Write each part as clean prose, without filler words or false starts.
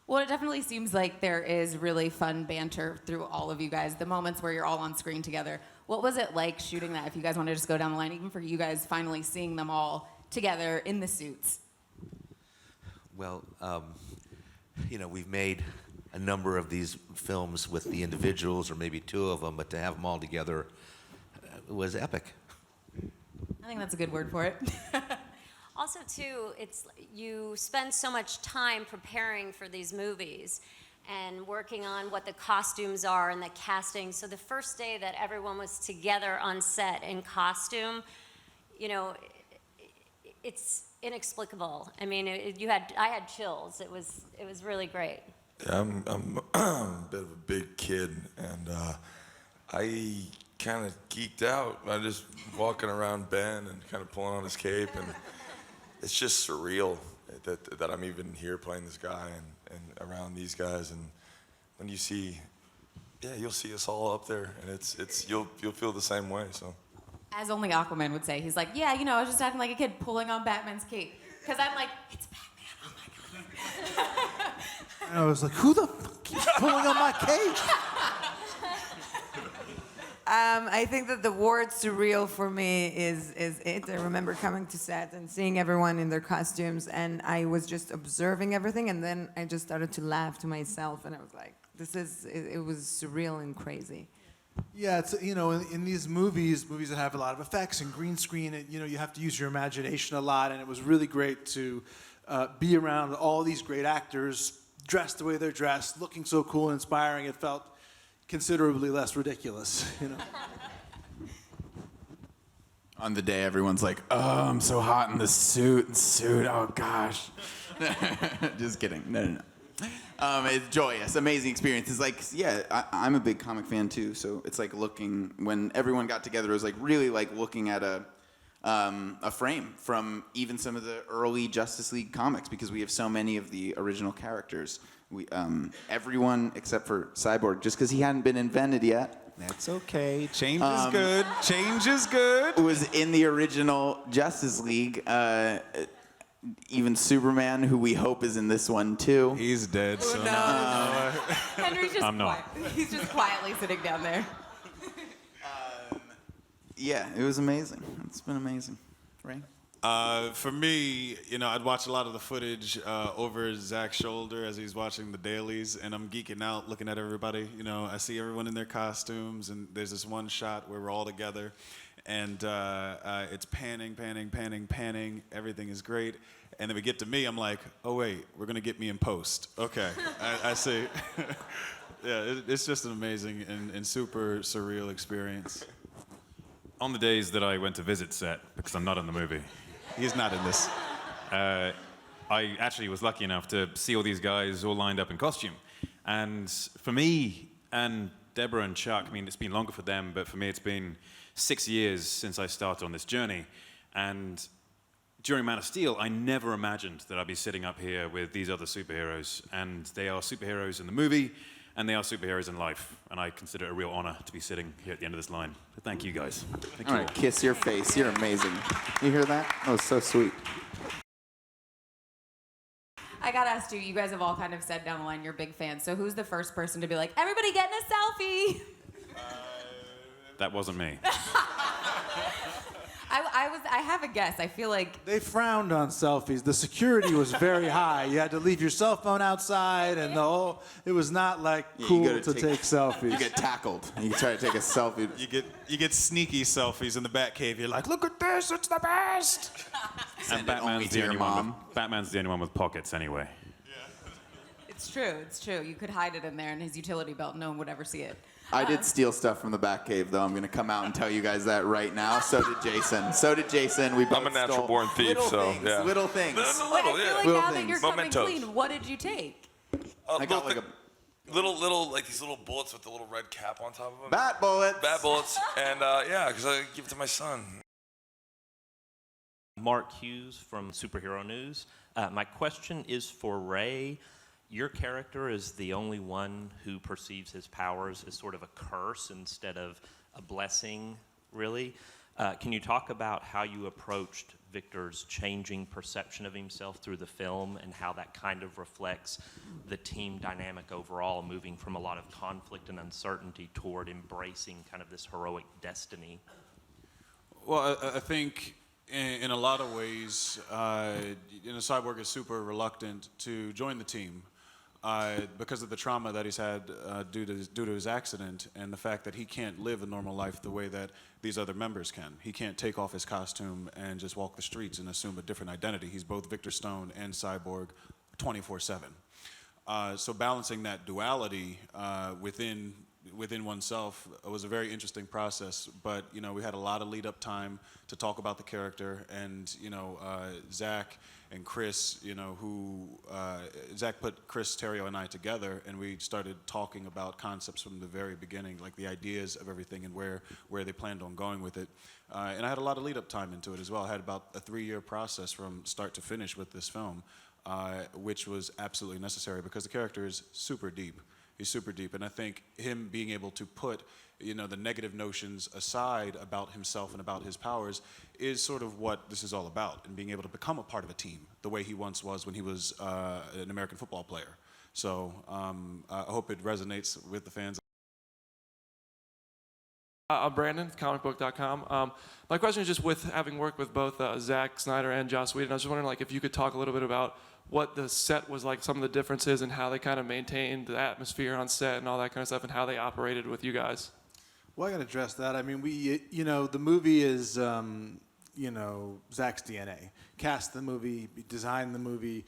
Well, it definitely seems like there is really fun banter through all of you guys, the moments where you're all on screen together. What was it like shooting that, if you guys want to just go down the line, even for you guys finally seeing them all together in the suits? Well, we've made a number of these films with the individuals, or maybe two of them, but to have them all together was epic. I think that's a good word for it. Also, too, you spend so much time preparing for these movies and working on what the costumes are and the casting. So the first day that everyone was together on set in costume, it's inexplicable. I mean, I had chills. It was really great. Yeah, I'm a bit of a big kid, and I kind of geeked out. I just walking around Ben and kind of pulling on his cape, and it's just surreal that I'm even here playing this guy and around these guys. And when you see, you'll see us all up there, and you'll feel the same way. So, as only Aquaman would say, he's like, yeah, I was just acting like a kid pulling on Batman's cape, because I'm like, it's Batman. Oh my god. And I was like, who the fuck keeps pulling on my cape? I think that the word surreal for me is it. I remember coming to set and seeing everyone in their costumes, and I was just observing everything, and then I just started to laugh to myself, and I was like, it was surreal and crazy. Yeah, it's in these movies that have a lot of effects and green screen, you have to use your imagination a lot, and it was really great to be around all these great actors dressed the way they're dressed, looking so cool and inspiring. It felt considerably less ridiculous, On the day, everyone's like, "Oh, I'm so hot in the suit. Oh gosh." Just kidding. No. It's joyous, amazing experience. It's like, I'm a big comic fan too. So it's like when everyone got together, it was like really like looking at a frame from even some of the early Justice League comics, because we have so many of the original characters. Everyone except for Cyborg, just because he hadn't been invented yet. That's okay. Change is good. Change is good. Was in the original Justice League. Even Superman, who we hope is in this one too. He's dead. Oh, so no. Henry's just I'm not. He's just quietly sitting down there. Yeah, it was amazing. It's been amazing. Ray? For me, I'd watch a lot of the footage over Zack's shoulder as he's watching the dailies, and I'm geeking out looking at everybody. I see everyone in their costumes, and there's this one shot where we're all together, and it's panning. Everything is great. And then we get to me, I'm like, oh, wait, we're going to get me in post. Okay, I see. Yeah, it's just an amazing and super surreal experience. On the days that I went to visit set, because I'm not in the movie, He's not in this. I actually was lucky enough to see all these guys all lined up in costume. And for me and Deborah and Chuck, it's been longer for them, but for me it's been 6 years since I started on this journey. And during Man of Steel, I never imagined that I'd be sitting up here with these other superheroes. And they are superheroes in the movie, and they are superheroes in life. And I consider it a real honor to be sitting here at the end of this line. So thank you, guys. Thank you All right, kiss your face. You're amazing. You hear that? That was so sweet. I gotta ask you guys have all kind of said down the line you're big fans. So who's the first person to be like, everybody getting a selfie? That wasn't me. I have a guess. I feel like They frowned on selfies. The security was very high. You had to leave your cell phone outside, and it was not like cool to take selfies. You get tackled. You try to take a selfie. You get sneaky selfies in the Batcave. You're like, look at this, it's the best. And Batman's the only one with pockets anyway. it's true. You could hide it in there in his utility belt. No one would ever see it. I did steal stuff from the Batcave, though. I'm going to come out and tell you guys that right now. So did Jason. We both I'm a natural born thief, Little things. I feel like Little now that things. you're coming Mementos. clean, what did you take? I got like little like these little bullets with the little red cap on top of them. bat bullets. Bat bullets, and because I give it to my son. Mark Hughes from Superhero News. My question is for Ray. Your character is the only one who perceives his powers as sort of a curse instead of a blessing, really. Can you talk about how you approached Victor's changing perception of himself through the film and how that kind of reflects the team dynamic overall, moving from a lot of conflict and uncertainty toward embracing kind of this heroic destiny? Well, I think in a lot of ways, Cyborg is super reluctant to join the team because of the trauma that he's had due to his accident and the fact that he can't live a normal life the way that these other members can. He can't take off his costume and just walk the streets and assume a different identity. He's both Victor Stone and Cyborg 24/7. So balancing that duality within oneself was a very interesting process, but we had a lot of lead up time to talk about the character, and Zack and Chris, Zack put Chris, Terrio, and I together, and we started talking about concepts from the very beginning, like the ideas of everything and where they planned on going with it. And I had a lot of lead up time into it as well. I had about a 3-year process from start to finish with this film, which was absolutely necessary because the character is super deep. He's super deep, and I think him being able to put, the negative notions aside about himself and about his powers is sort of what this is all about, and being able to become a part of a team the way he once was when he was an American football player. So I hope it resonates with the fans. I'm Brandon, comicbook.com. My question is just with having worked with both Zack Snyder and Joss Whedon, I was just wondering if you could talk a little bit about what the set was like, some of the differences, and how they kind of maintained the atmosphere on set and all that kind of stuff, and how they operated with you guys. Well, I can address that. I mean, the movie is, Zack's DNA. Cast the movie, design the movie.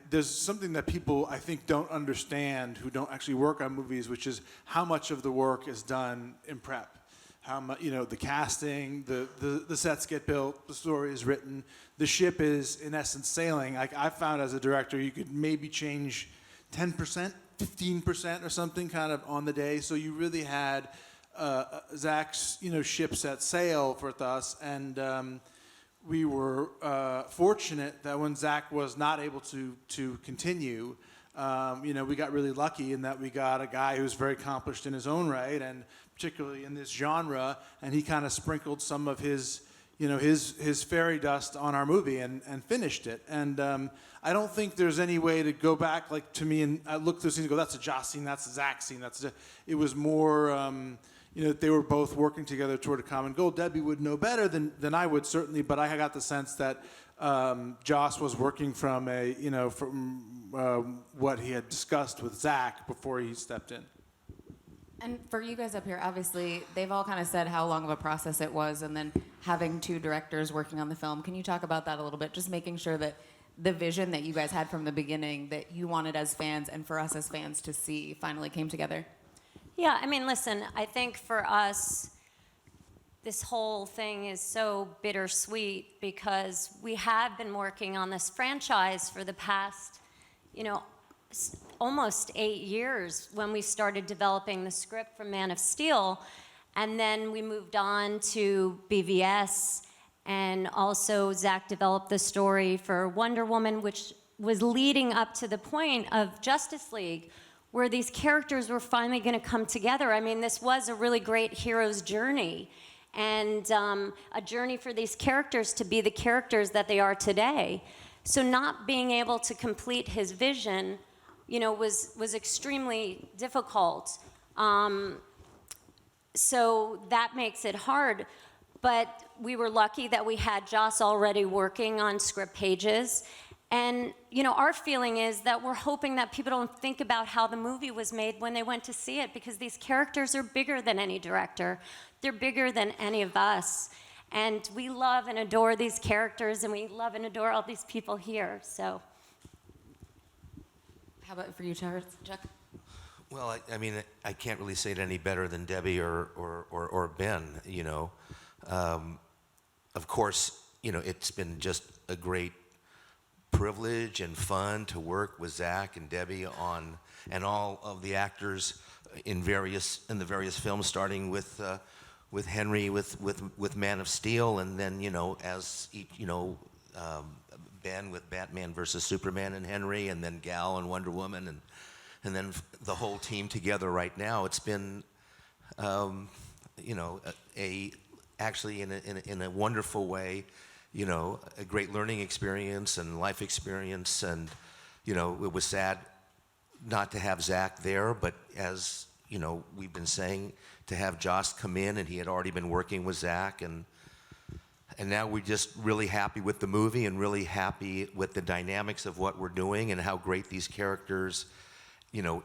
There's something that people, I think, don't understand who don't actually work on movies, which is how much of the work is done in prep. How much, the casting, the sets get built, the story is written, the ship is in essence sailing. Like I found as a director, you could maybe change 10%, 15% or something kind of on the day. So you really had Zack's ship set sail with us, and we were fortunate that when Zack was not able to continue, we got really lucky in that we got a guy who's very accomplished in his own right, and particularly in this genre, and he kind of sprinkled some of his fairy dust on our movie and finished it. And I don't think there's any way to go back to me and I look through scenes and go, that's a Joss scene, that's a Zack scene. It was more, they were both working together toward a common goal. Debbie would know better than I would certainly, but I got the sense that Joss was working from what he had discussed with Zack before he stepped in. And for you guys up here, obviously, they've all kind of said how long of a process it was, and then having 2 directors working on the film. Can you talk about that a little bit? Just making sure that the vision that you guys had from the beginning that you wanted as fans and for us as fans to see finally came together. Yeah, I mean, listen, I think for us, this whole thing is so bittersweet because we have been working on this franchise for the past, almost 8 years when we started developing the script for Man of Steel. And then we moved on to BVS, and also Zack developed the story for Wonder Woman, which was leading up to the point of Justice League, where these characters were finally going to come together. I mean, this was a really great hero's journey, and a journey for these characters to be the characters that they are today. So not being able to complete his vision, was extremely difficult. So that makes it hard. But we were lucky that we had Joss already working on script pages. And, our feeling is that we're hoping that people don't think about how the movie was made when they went to see it, because these characters are bigger than any director. They're bigger than any of us. And we love and adore these characters, and we love and adore all these people here, so. How about for you, Chuck? Well, I can't really say it any better than Debbie or Ben. Of course, it's been just a great privilege and fun to work with Zack and Debbie and all of the actors in the various films, starting with Henry with Man of Steel, and then as Ben with Batman versus Superman and Henry, and then Gal and Wonder Woman, and then the whole team together right now. It's been, actually in a wonderful way, a great learning experience and life experience. And, it was sad not to have Zack there, but as, we've been saying, to have Joss come in, and he had already been working with Zack, and now we're just really happy with the movie and really happy with the dynamics of what we're doing and how great these characters,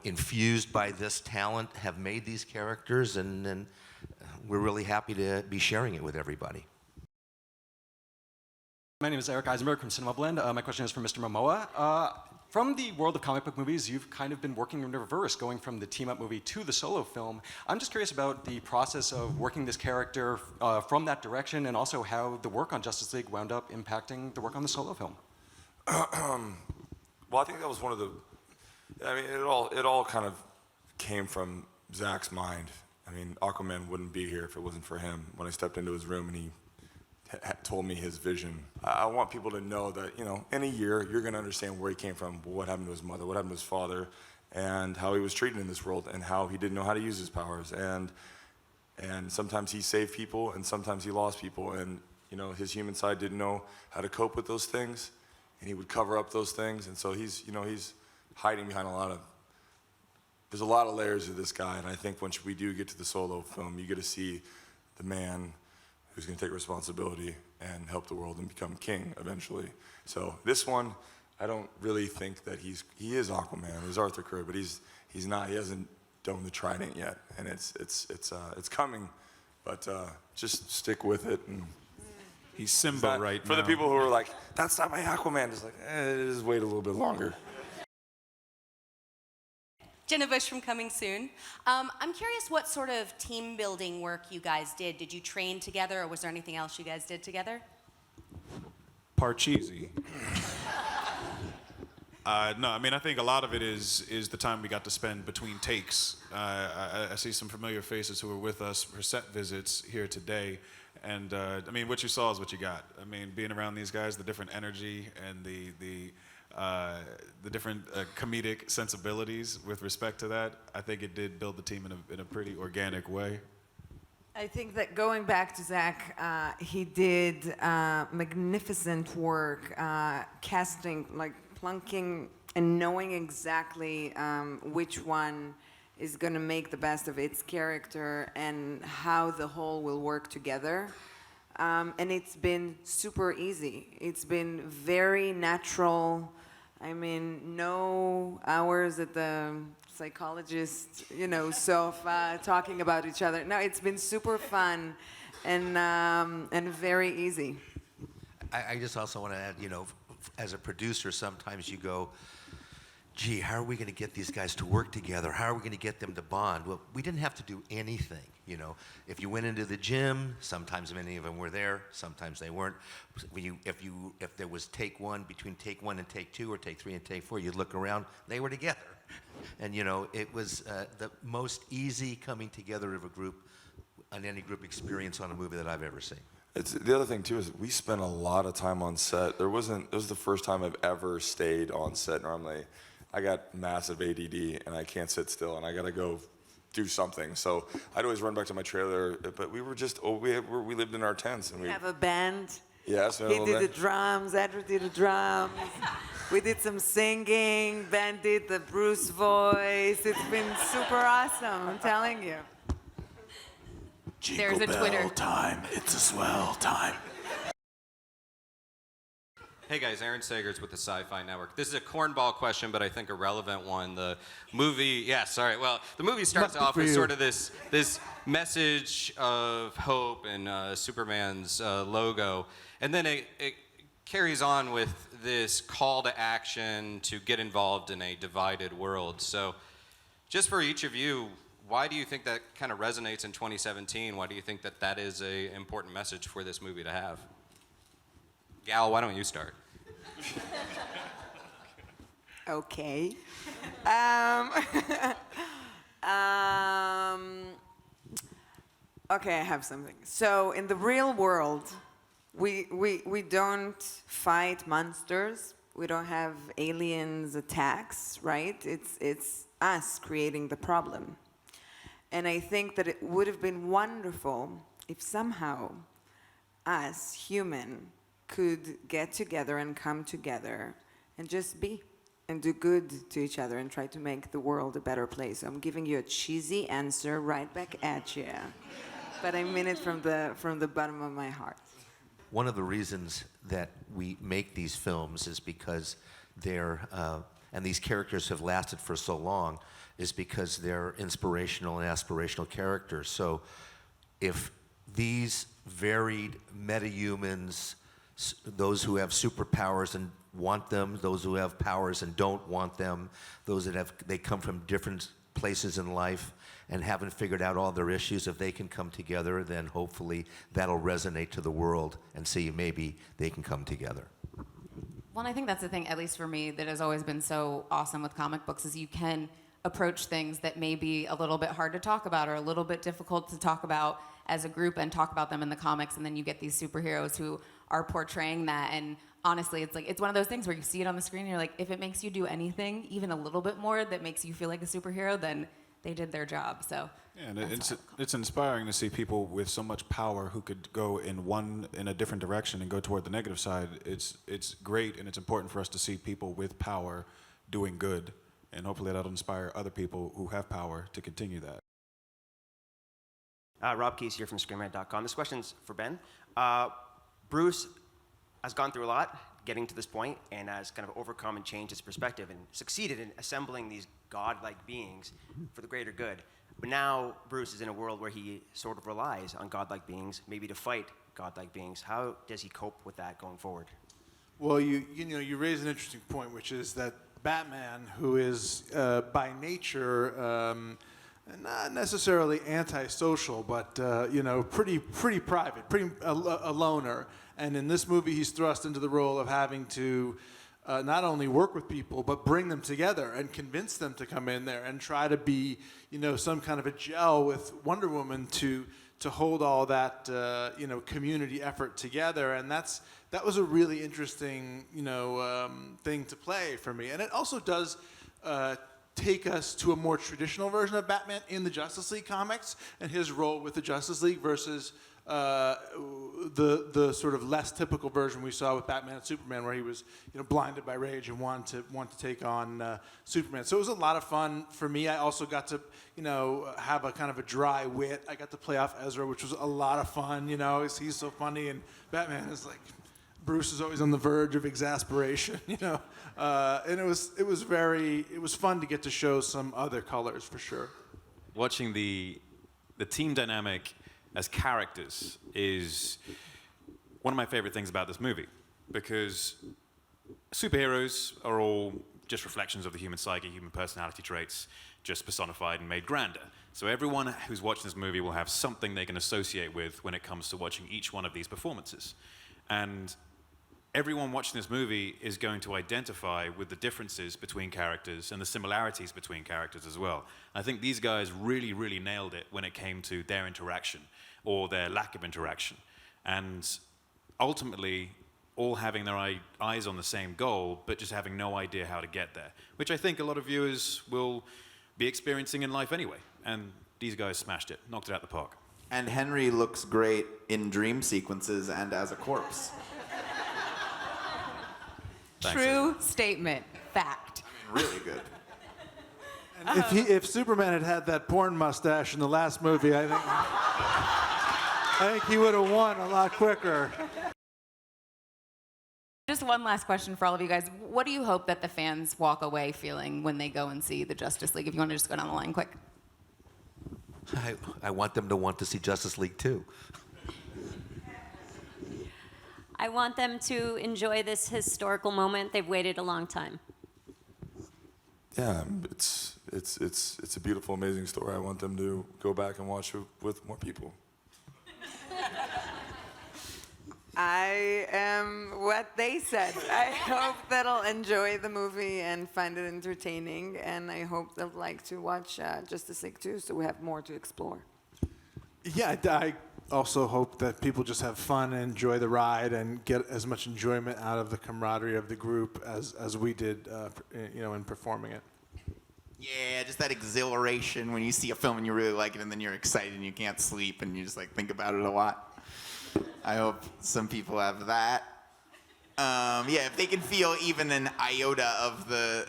infused by this talent, have made these characters, and we're really happy to be sharing it with everybody. My name is Eric Eisenberg from Cinema Blend. My question is for Mr. Momoa. From the world of comic book movies, you've kind of been working in reverse, going from the team-up movie to the solo film. I'm just curious about the process of working this character from that direction, and also how the work on Justice League wound up impacting the work on the solo film. Well, I think that was one of the. I mean, it all kind of came from Zack's mind. I mean, Aquaman wouldn't be here if it wasn't for him. When I stepped into his room and he told me his vision. I want people to know that, in a year, you're going to understand where he came from, what happened to his mother, what happened to his father, and how he was treated in this world, and how he didn't know how to use his powers. And sometimes he saved people, and sometimes he lost people. And, his human side didn't know how to cope with those things, and he would cover up those things. And so he's hiding behind there's a lot of layers of this guy. And I think once we do get to the solo film, you get to see the man who's going to take responsibility and help the world and become king eventually. So this one, I don't really think that he is Aquaman. He's Arthur Curry, but he's not. He hasn't done the trident yet, and it's coming. But just stick with it. And he's Simba right for now. the people who are like, that's not my Aquaman. Just like, just wait a little bit longer. Jenna Bush from Coming Soon. I'm curious what sort of team building work you guys did. Did you train together, or was there anything else you guys did together? Parcheesi. No, I mean, I think a lot of it is the time we got to spend between takes. I see some familiar faces who were with us for set visits here today. And I mean, what you saw is what you got. I mean, being around these guys, the different energy and the different comedic sensibilities with respect to that, I think it did build the team in a pretty organic way. I think that going back to Zack, he did magnificent work casting, like plunking and knowing exactly which one is going to make the best of its character and how the whole will work together. And it's been super easy. It's been very natural. I mean, no hours at the psychologist, sofa talking about each other. No, it's been super fun and very easy. I just also want to add, as a producer, sometimes you go, gee, how are we going to get these guys to work together? How are we going to get them to bond? Well, we didn't have to do anything. If you went into the gym, sometimes many of them were there, sometimes they weren't. If there was take one, between take one and take two, or take three and take four, you'd look around, they were together. And it was the most easy coming together of a group, on any group experience on a movie that I've ever seen. The other thing too is we spent a lot of time on set. It was the first time I've ever stayed on set. Normally, I got massive ADD and I can't sit still, and I gotta go do something. So I'd always run back to my trailer, but we were just we lived in our tents, and we have a band. Yes, yeah, he did the drums. Ezra did the drums. We did some singing. Ben did the Bruce voice. It's been super awesome. I'm telling you. There's a Twitter. Time. It's a swell time. Hey guys, Aaron Sagers with the Sci-Fi Network. This is a cornball question, but I think a relevant one. The movie, the movie starts off with sort of this message of hope and Superman's logo, and then it carries on with this call to action to get involved in a divided world. So, just for each of you, why do you think that kind of resonates in 2017? Why do you think that is an important message for this movie to have? Gal, why don't you start? Okay. Okay, I have something. So in the real world, we don't fight monsters. We don't have aliens attacks, right? It's us creating the problem. And I think that it would have been wonderful if somehow us, human, could get together and come together and just be and do good to each other and try to make the world a better place. I'm giving you a cheesy answer right back at you, but I mean it from the bottom of my heart. One of the reasons that we make these films is because they're, and these characters have lasted for so long, is because they're inspirational and aspirational characters. So if these varied metahumans, those who have superpowers and want them, those who have powers and don't want them, those that they come from different places in life and haven't figured out all their issues, if they can come together, then hopefully that'll resonate to the world and see maybe they can come together. Well, and I think that's the thing, at least for me, that has always been so awesome with comic books, is you can approach things that may be a little bit hard to talk about or a little bit difficult to talk about as a group and talk about them in the comics, and then you get these superheroes who are portraying that. And honestly, it's one of those things where you see it on the screen and you're like, if it makes you do anything, even a little bit more that makes you feel like a superhero, then they did their job. So yeah, and it's inspiring to see people with so much power who could go in a different direction and go toward the negative side. It's great, and it's important for us to see people with power doing good, and hopefully that'll inspire other people who have power to continue that. Rob Case here from Screenplay.com. This question's for Ben. Bruce has gone through a lot getting to this point and has kind of overcome and changed his perspective and succeeded in assembling these godlike beings for the greater good. But now Bruce is in a world where he sort of relies on godlike beings, maybe to fight godlike beings. How does he cope with that going forward? Well, you raise an interesting point, which is that Batman, who is by nature not necessarily antisocial, but pretty private, a loner. And in this movie, he's thrust into the role of having to not only work with people, but bring them together and convince them to come in there and try to be, some kind of a gel with Wonder Woman to hold all that, community effort together. And that was a really interesting, thing to play for me. And it also does take us to a more traditional version of Batman in the Justice League comics and his role with the Justice League versus the sort of less typical version we saw with Batman and Superman, where he was blinded by rage and wanted to take on Superman. So it was a lot of fun for me. I also got to have a kind of a dry wit. I got to play off Ezra, which was a lot of fun. He's so funny, and Batman is like, Bruce is always on the verge of exasperation. And it was fun to get to show some other colors for sure. Watching the team dynamic as characters is one of my favorite things about this movie, because superheroes are all just reflections of the human psyche, human personality traits, just personified and made grander. So everyone who's watching this movie will have something they can associate with when it comes to watching each one of these performances. And everyone watching this movie is going to identify with the differences between characters and the similarities between characters as well. I think these guys really, really nailed it when it came to their interaction or their lack of interaction. And ultimately, all having their eyes on the same goal, but just having no idea how to get there, which I think a lot of viewers will be experiencing in life anyway. And these guys smashed it, knocked it out the park. And Henry looks great in dream sequences and as a corpse. Thanks, True statement. Fact. Really good. And if Superman had that porn mustache in the last movie, I think he would have won a lot quicker. Just one last question for all of you guys. What do you hope that the fans walk away feeling when they go and see the Justice League? If you want to just go down the line quick. I want them to want to see Justice League too. I want them to enjoy this historical moment. They've waited a long time. Yeah, it's a beautiful, amazing story. I want them to go back and watch it with more people. I am what they said. I hope they'll enjoy the movie and find it entertaining, and I hope they'll like to watch Justice League 2, so we have more to explore. Yeah, I also hope that people just have fun and enjoy the ride and get as much enjoyment out of the camaraderie of the group as we did, in performing it. Yeah, just that exhilaration when you see a film and you really like it, and then you're excited and you can't sleep and you just think about it a lot. I hope some people have that. Yeah, if they can feel even an iota of the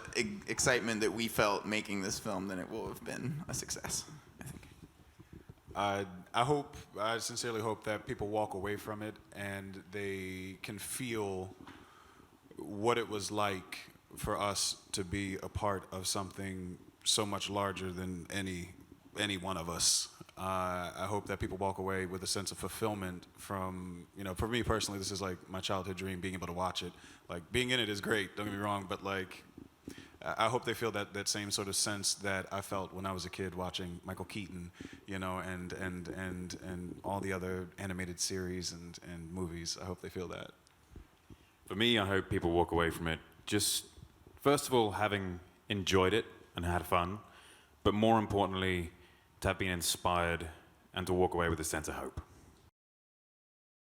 excitement that we felt making this film, then it will have been a success, I think. I sincerely hope that people walk away from it and they can feel what it was like for us to be a part of something so much larger than any one of us. I hope that people walk away with a sense of fulfillment from, for me personally, this is like my childhood dream, being able to watch it. Like, being in it is great, don't get me wrong, but like, I hope they feel that same sort of sense that I felt when I was a kid watching Michael Keaton, and all the other animated series and movies. I hope they feel that. For me, I hope people walk away from it just, first of all, having enjoyed it and had fun, but more importantly, to have been inspired and to walk away with a sense of hope.